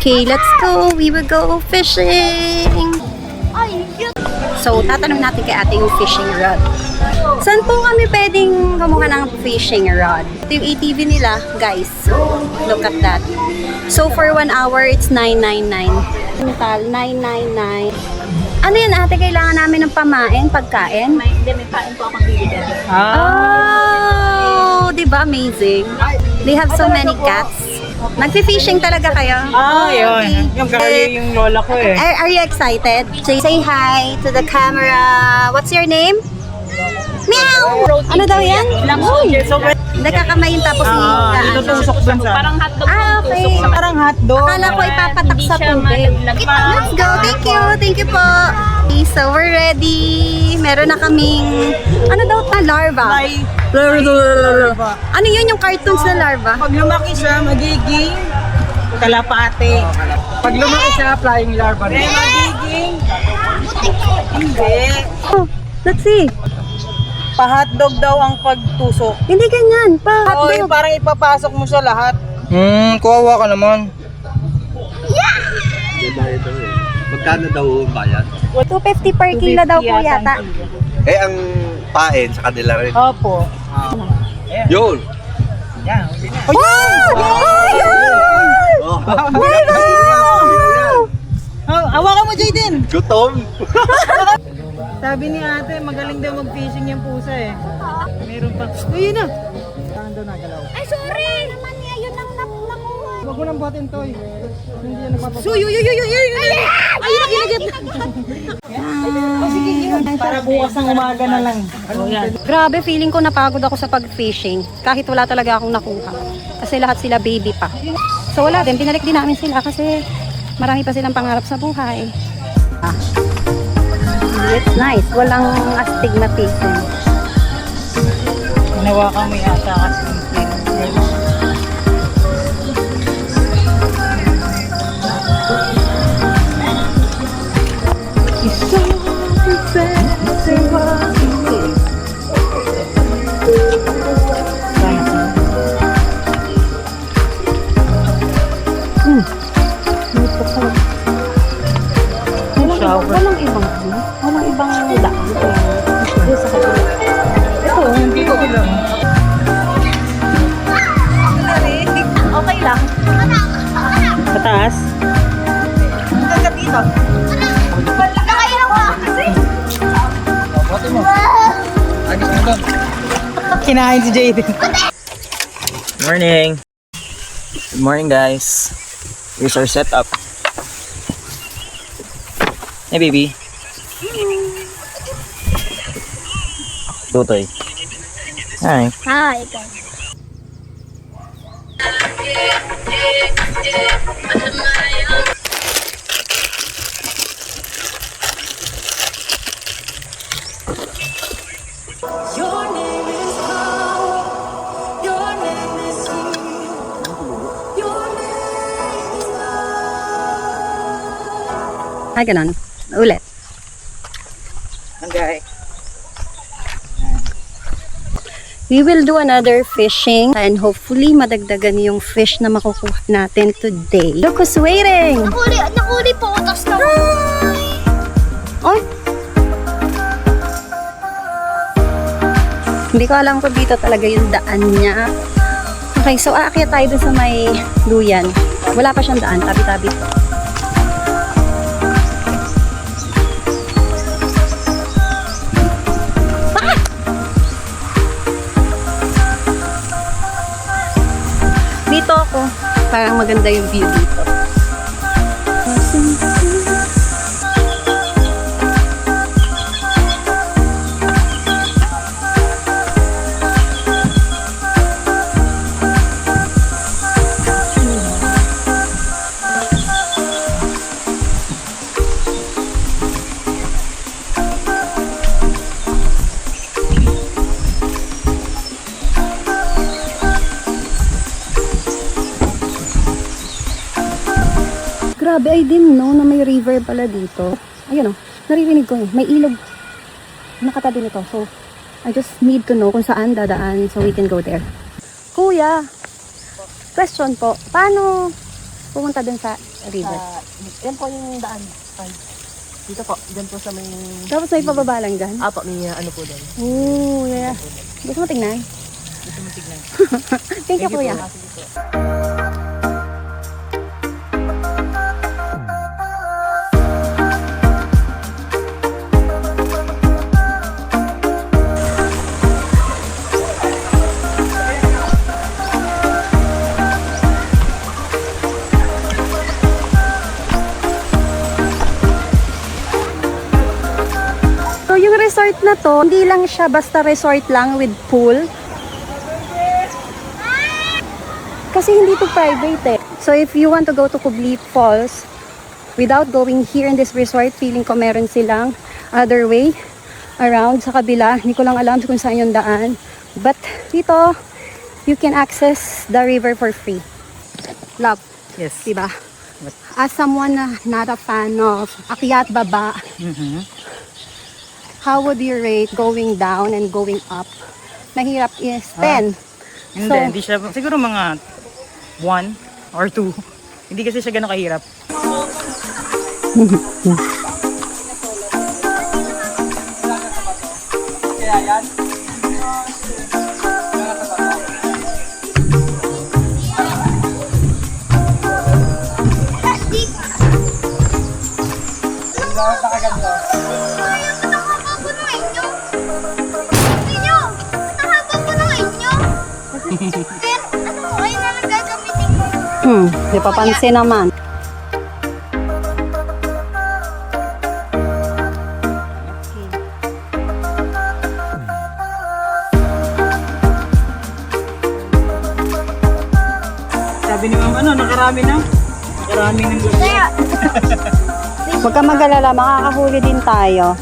Okay, let's go. We will go fishing. So, tatanong natin kay ate yung fishing rod. Saan po kami pwedeng kumuha ng fishing rod? Ito yung ATV nila, guys. Look at that. So, for 1 hour, it's $9.99. Total, $9.99. Ano yan ate? Kailangan namin ng pamain, pagkain? Hindi, may pain po akong bibigyan. Oh, diba? Amazing. They have so many cats. Nagfi-fishing talaga kayo? Yun. Yung kaya yung lola ko eh. Are you excited? Say hi to the camera. What's your name? Meow! Ano daw yan? So, Nagkakamayin tapos itutusok dun sa... Parang hotdog okay. tusok. Parang hotdog. Akala ko ipapatak sa tubig. Let's go. Thank you. Thank you po. Okay, so we're ready. Meron na kaming, ano daw ta? Larva. Ano yun yung cartoons na larva? Pag lumaki siya, magiging kalapate. Pag lumaki siya, flying larva rin. Magiging... Hindi. Oh, let's see. Pa-hotdog daw ang pagtusok. Hindi ganyan. Oo, yung parang ipapasok mo siya lahat. Kuwawa ka naman. Magkano daw ang bayad? 250 per kilo daw po yata. Eh, ang pain sa kanila rin. Opo. Yun! Yan. Oh, Hawakan mo, Jayden. gutom! Sabi ni ate, magaling daw mag-fishing yung pusa eh. Meron pa. Uy, yun na! Saan daw nagalaw? Ay, sorry! Naman niya, yun ang nakuha. Huwag mo nang buhatin, Toy. Hindi yan nagpapapagod. Ayun ang kinagat. Para bukas ng umaga na lang. Grabe, feeling ko napagod ako sa pag-fishing. Kahit wala talaga akong nakuha. Kasi lahat sila baby pa. So wala din, pinalik din namin sila kasi marami pa silang pangarap sa buhay. It's nice. Walang astigmatism. Hinawakan mo yata kasi Walang ibang ano? Walang ibang daan. ito, hindi ko alam. Okay lang. Mataas? Hanggang dito. Nakailang ko kasi. Kinain si Jayden. Morning! Good morning, guys. Here's our setup. Hey, baby. Tutoy. Hi. Hi. Ay, ganun. Ulit. Okay. We will do another fishing and hopefully madagdagan yung fish na makukuha natin today. Look who's waiting! Nakuli po. Tapos na. Oy! Hindi ko alam kung dito talaga yung daan niya. Okay, so aakyat tayo dun sa may duyan. Wala pa siyang daan, tabi-tabi to. Dito ako. Parang maganda yung view dito. Grabe, I didn't know na may river pala dito. Ayun oh, naririnig ko eh. May ilog nakatabi nito. So, I just need to know kung saan dadaan so we can go there. Kuya, question po. Paano pumunta dun sa river? Yan po yung daan. Ay. Dito po, dyan po sa may... Tapos may pababa lang dyan? Apa, may ano po doon. Oo, yeah. Gusto mo tingnan? Gusto mo tignan. Thank you, kuya. So, yung resort na to, hindi lang siya basta resort lang with pool. Kasi hindi to private eh. So, if you want to go to Kubli Falls, without going here in this resort, feeling ko meron silang other way around sa kabila. Hindi ko lang alam kung saan yung daan. But, dito, you can access the river for free. Love. Yes. Diba? As someone na not a fan of akyat baba, how would you rate going down and going up? Mahirap is 10. Hindi, So- hindi siya, siguro mga 1 or 2. Hindi kasi siya gano'ng kahirap. Di papansin naman. Sabi ni Mama, nakarami na. Nakarami ng Huwag ka mag-alala, makakahuli din tayo.